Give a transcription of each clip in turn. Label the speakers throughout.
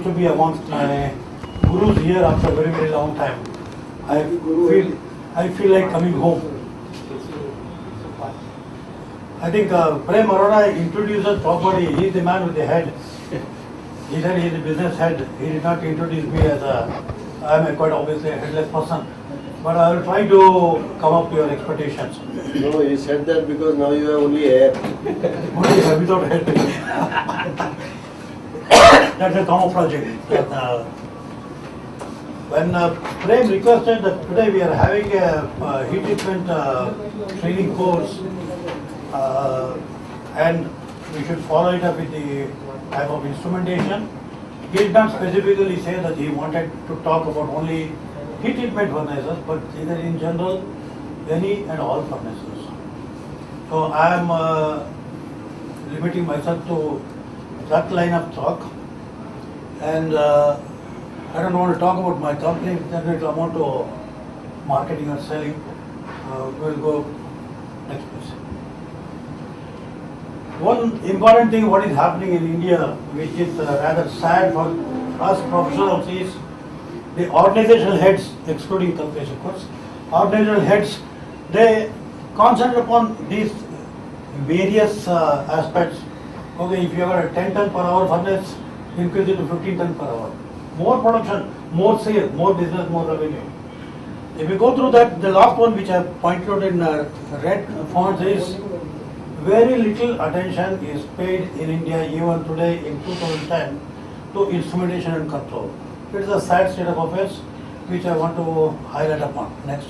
Speaker 1: to be amongst my gurus here after a very, very long time. I feel like coming home. I think Prem Arora introduces properly. He is the man with the head. He said he is the business head. He did not introduce me as I am quite obviously a headless person. But I will try to come up to your expectations.
Speaker 2: No, you said that because now you have only hair.
Speaker 1: Only hair without head. That's a camouflage. When Prem requested that today we are having a heat treatment training course and we should follow it up with the type of instrumentation, he did not specifically say that he wanted to talk about only heat treatment furnaces, but either in general, any and all furnaces. So I am limiting myself to that line of talk, and I don't want to talk about my company, then it will amount to marketing or selling. We'll go next place. One important thing what is happening in India, which is rather sad for us professionals, is the organizational heads, excluding Kalpesh of course, organizational heads, they concentrate upon these various aspects. Okay, if you have a 10 ton per hour furnace, increase it to 15 ton per hour. More production, more sales, more business, more revenue. If you go through that, the last one which I pointed out in red fonts is very little attention is paid in India even today in 2010 to instrumentation and control. It is a sad state of affairs which I want to highlight upon. Next.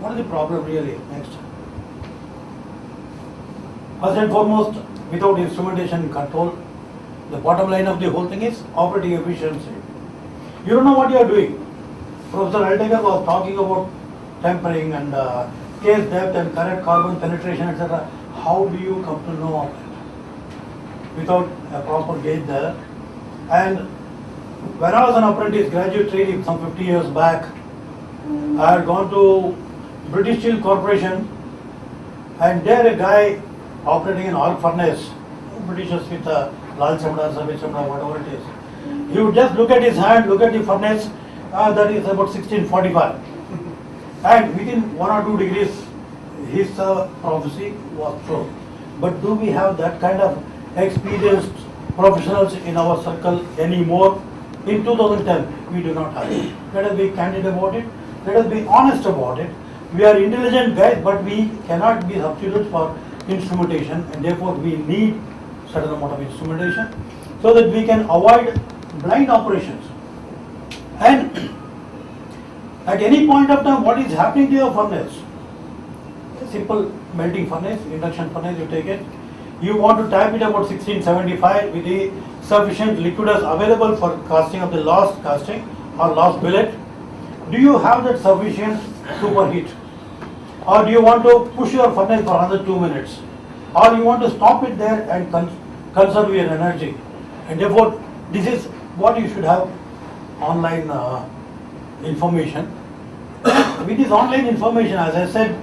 Speaker 1: What is the problem really? Next. First and foremost, without instrumentation and control, the bottom line of the whole thing is operating efficiency. You don't know what you are doing. Professor Alteger was talking about tempering and case depth and correct carbon penetration, etc. How do you come to know of it without a proper gauge there? And when I was an apprentice graduate training some 50 years back, I had gone to British Steel Corporation, and there a guy operating an oil furnace, Britishers with a Lal Chamda, Sabi Chamda, whatever it is. He would just look at his hand, look at the furnace, that is about 1645. And within 1 or 2 degrees, his prophecy was true. But do we have that kind of experienced professionals in our circle anymore? In 2010, we do not have it. Let us be candid about it. Let us be honest about it. We are intelligent guys, but we cannot be substitutes for instrumentation, and therefore we need certain amount of instrumentation so that we can avoid blind operations. And at any point of time, what is happening to your furnace? A simple melting furnace, induction furnace, you take it. You want to tap it about 1675 with the sufficient liquidus available for casting of the last casting or last billet. Do you have that sufficient superheat? Or do you want to push your furnace for another 2 minutes? Or you want to stop it there and conserve your energy? And therefore, this is what you should have online information. With this online information, as I said,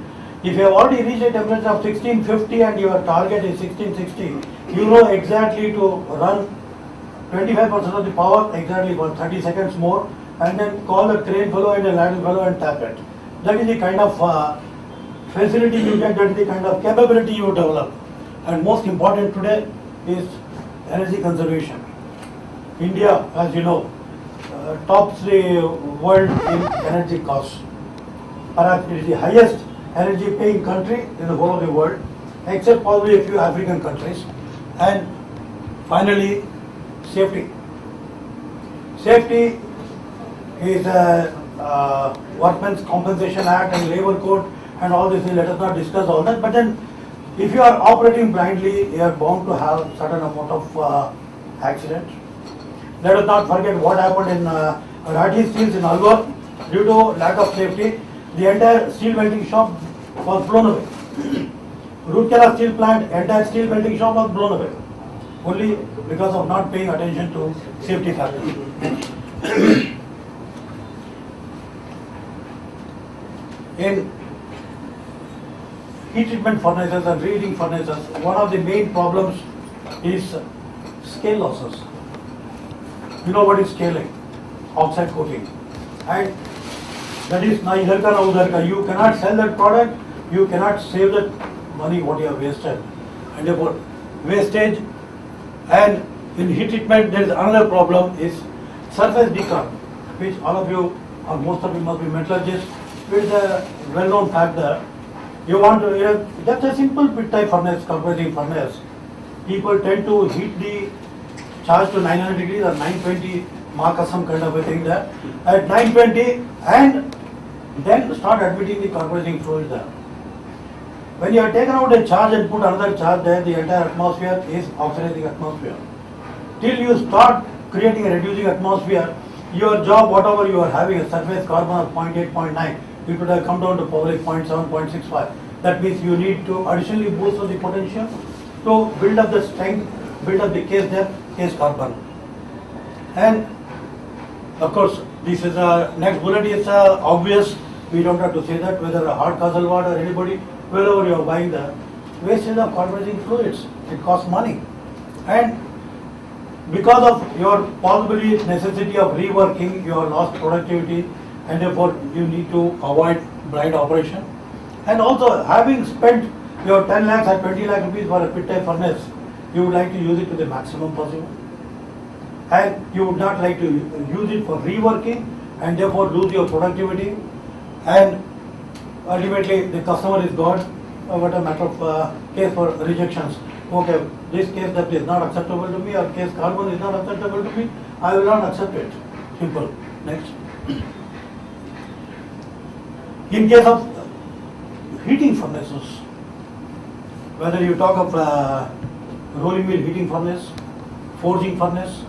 Speaker 1: if you have already reached a temperature of 1650 and your target is 1660, you know exactly to run 25% of the power exactly for 30 seconds more, and then call the crane fellow and the ladle fellow and tap it. That is the kind of facility you get, that is the kind of capability you develop. And most important today is energy conservation. India, as you know, tops the world in energy costs. Perhaps it is the highest energy paying country in the whole of the world, except probably a few African countries. And finally, safety. Safety is a Workmen's Compensation Act and Labour Code and all this. Let us not discuss all that. But then, if you are operating blindly, you are bound to have certain amount of accidents. Let us not forget what happened in Rathi Steels in Alwar. Due to lack of safety, the entire steel melting shop was blown away. Roorkela steel plant, entire steel melting shop was blown away. Only because of not paying attention to safety factors. In heat treatment furnaces and reheating furnaces, one of the main problems is scale losses. You know what is scaling? Oxide coating. And that is na idhar ka na udhar ka. You cannot sell that product, you cannot save that money what you have wasted. And therefore, wastage. And in heat treatment, there is another problem is surface decon, which all of you or most of you must be metallurgists, which is a well-known factor. You want to, that's a simple pit type furnace, compressing furnace. People tend to heat the charge to 900 degrees or 920, mark or some kind of a thing there, at 920, and then start admitting the compressing fluid there. When you have taken out a charge and put another charge there, the entire atmosphere is oxidizing atmosphere. Till you start creating a reducing atmosphere, your job, whatever you are having, a surface carbon of 0.8, 0.9, it would have come down to probably 0.7, 0.65. That means you need to additionally boost the potential to build up the strength, build up the case depth, case carbon. And of course, this is next bullet is obvious. We don't have to say that whether a hard Hasselblad or anybody, wherever you are buying the wastage of compressing fluids, it costs money. And because of your possibly necessity of reworking, your lost productivity, and therefore you need to avoid blind operation. And also, having spent your 10 lakhs or 20 lakh rupees for a pit type furnace, you would like to use it to the maximum possible. And you would not like to use it for reworking and therefore lose your productivity. And ultimately, the customer is God. What a matter of case for rejections. Okay, this case that is not acceptable to me, or case carbon is not acceptable to me, I will not accept it. Simple. Next. In case of heating furnaces, whether you talk of rolling mill heating furnace, forging furnace,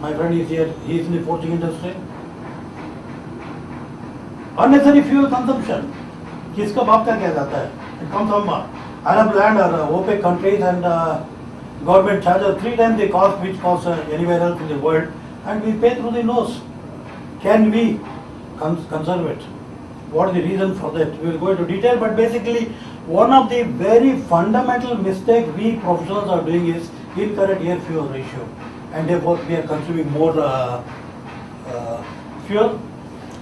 Speaker 1: my friend is here, he is in the forging industry. Unnecessary fuel consumption. किसका बाप का क्या जाता है? It comes from Arab land or OPEC countries, and government charges 3 times the cost which costs anywhere else in the world, and we pay through the nose. Can we conserve it? What is the reason for that? We will go into detail, but basically one of the very fundamental mistakes we professionals are doing is incorrect air fuel ratio, and therefore we are consuming more fuel.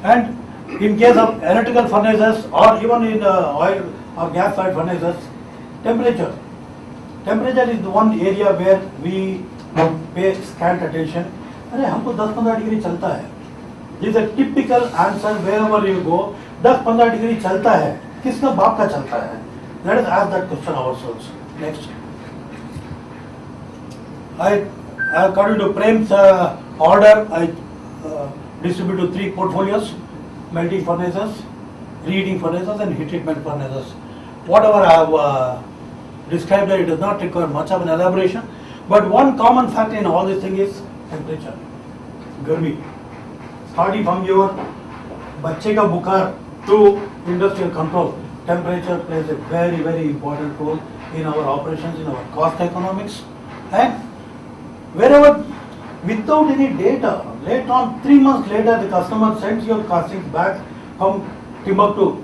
Speaker 1: And in case of electrical furnaces or even in oil or gas fired furnaces, temperature. Temperature is the one area where we pay scant attention. अरे हमको 10-15 degree चलता है. This is a typical answer wherever you go. 10-15 degree चलता है. किसका बाप का चलता है? Let us ask that question ourselves. Next. According to Prem's order, I distribute to 3 portfolios: melting furnaces, reheating furnaces, and heat treatment furnaces. Whatever I have described there, it does not require much of an elaboration. But one common factor in all this thing is temperature, गर्मी. Starting from your बच्चे का बुखार to industrial control, temperature plays a very, very important role in our operations, in our cost economics. And wherever, without any data, later on 3 months later, the customer sends your castings back from Timbuktu.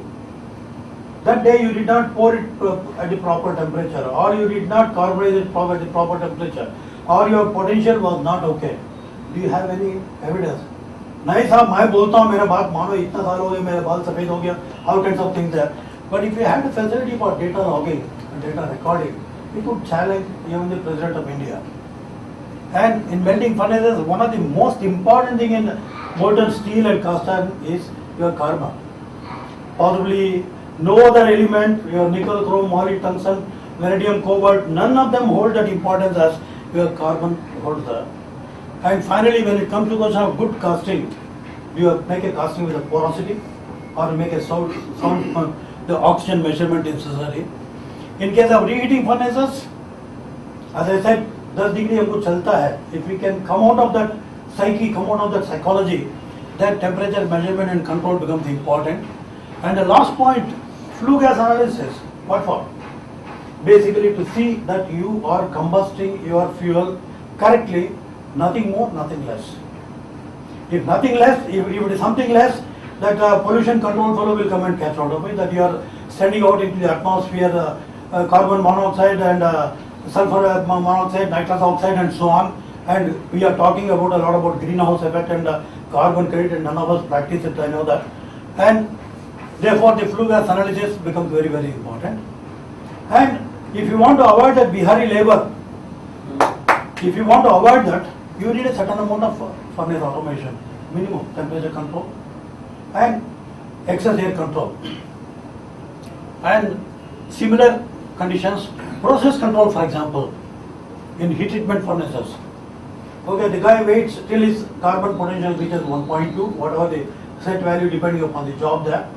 Speaker 1: That day you did not pour it at the proper temperature, or you did not carbonize it at the proper temperature, or your potential was not okay. Do you have any evidence? नहीं साहब मैं बोलता हूँ मेरा बात मानो इतना साल हो गया मेरा बाल सफेद हो गया, all kinds of things there. But if you had a facility for data logging and data recording, it would challenge even the President of India. And in melting furnaces, one of the most important thing in molten steel and cast iron is your carbon. Possibly no other element, your nickel, chrome, moly, tungsten, vanadium, cobalt, none of them hold that importance as your carbon holds there. And finally, when it comes to question of good casting, do you make a casting with a porosity, or make a sound the oxygen measurement is necessary. In case of reheating furnaces, as I said, 10 degree हमको चलता है. If we can come out of that psyche, come out of that psychology, then temperature measurement and control becomes important. And the last point, flue gas analysis. What for? Basically to see that you are combusting your fuel correctly, nothing more, nothing less. If nothing less, if it is something less, that pollution control fellow will come and catch out of it, that you are sending out into the atmosphere carbon monoxide and sulfur monoxide, nitrous oxide and so on, And we are talking about a lot about greenhouse effect and carbon credit, and none of us practice it, I know that. And therefore the flue gas analysis becomes very, very important. And if you want to avoid that Bihari labor, if you want to avoid that, you need a certain amount of furnace automation, minimum temperature control and excess air control. And similar conditions, process control, for example, in heat treatment furnaces. Okay, the guy waits till his carbon potential reaches 1.2, whatever the set value depending upon the job there.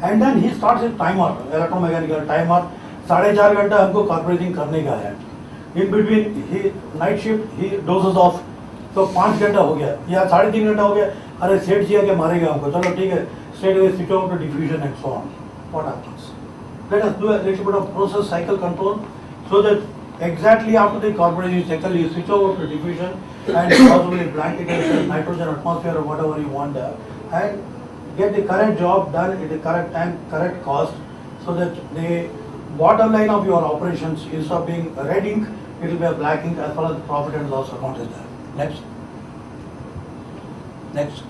Speaker 1: And then he starts his timer, electromechanical timer, 4.5 घंटा हमको कार्बोरेटिंग करने का है. In between he night shift he dozes off, तो 5 घंटा हो गया या 3.5 घंटा हो गया. अरे सेट किया के मारेगा हमको, चलो ठीक है, straight away switch over to diffusion and so on. What happens? Let us do a little bit of process cycle control so that exactly after the carburizing cycle you switch over to diffusion and possibly blanket nitrogen atmosphere or whatever you want there, and get the correct job done at the correct time, correct cost, so that the bottom line of your operations, instead of being a red ink, it will be a black ink as far as the profit and loss account is there. Next. Next.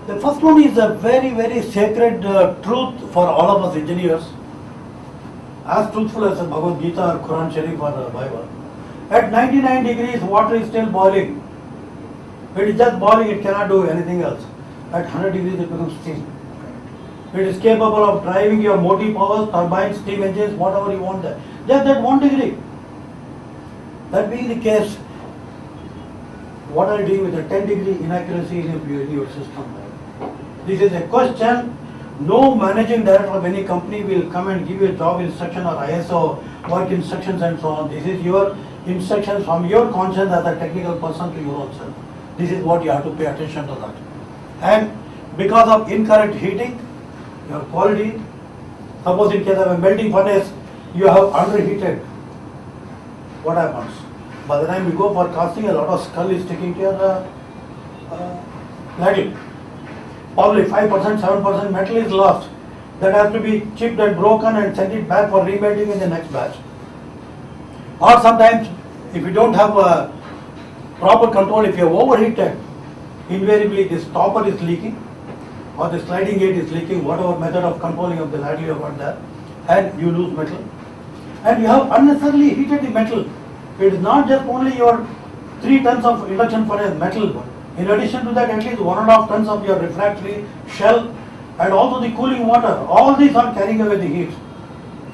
Speaker 1: The first one is a very, very sacred truth for all of us engineers, as truthful as the Bhagavad Gita or Quran Sharif or the Bible. At 99 degrees, water is still boiling. It is just boiling, it cannot do anything else. At 100 degrees, it becomes steam. It is capable of driving your motive powers, turbines, steam engines, whatever you want there. Just at 1 degree. That being the case, what are you doing with the 10 degree inaccuracy in your system? This is a question. No managing director of any company will come and give you a job instruction or ISO work instructions and so on. This is your instructions from your conscience as a technical person to your own self. This is what you have to pay attention to that. And because of incorrect heating, your quality, suppose in case of a melting furnace, you have underheated. What happens? By the time you go for casting, a lot of skull is sticking to your ladle. Probably 5%, 7% metal is lost. That has to be chipped and broken and sent it back for remelting in the next batch. Or sometimes, if you don't have a proper control, if you have overheated, invariably this stopper is leaking or the sliding gate is leaking, whatever method of controlling of the ladle you have got there, and you lose metal. And you have unnecessarily heated the metal. It is not just only your 3 tons of induction furnace metal. In addition to that, at least 1.5 tons of your refractory shell and also the cooling water. All these are carrying away the heat.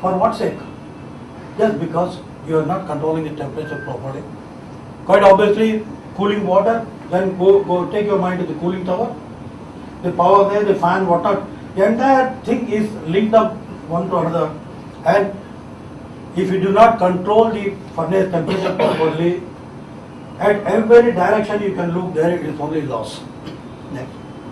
Speaker 1: For what sake? Just because you are not controlling the temperature properly. Quite obviously, cooling water, then go take your mind to the cooling tower. The power there, the fan, whatnot. The entire thing is linked up one to another. And if you do not control the furnace temperature properly, at every direction you can look, there it is only loss. Next.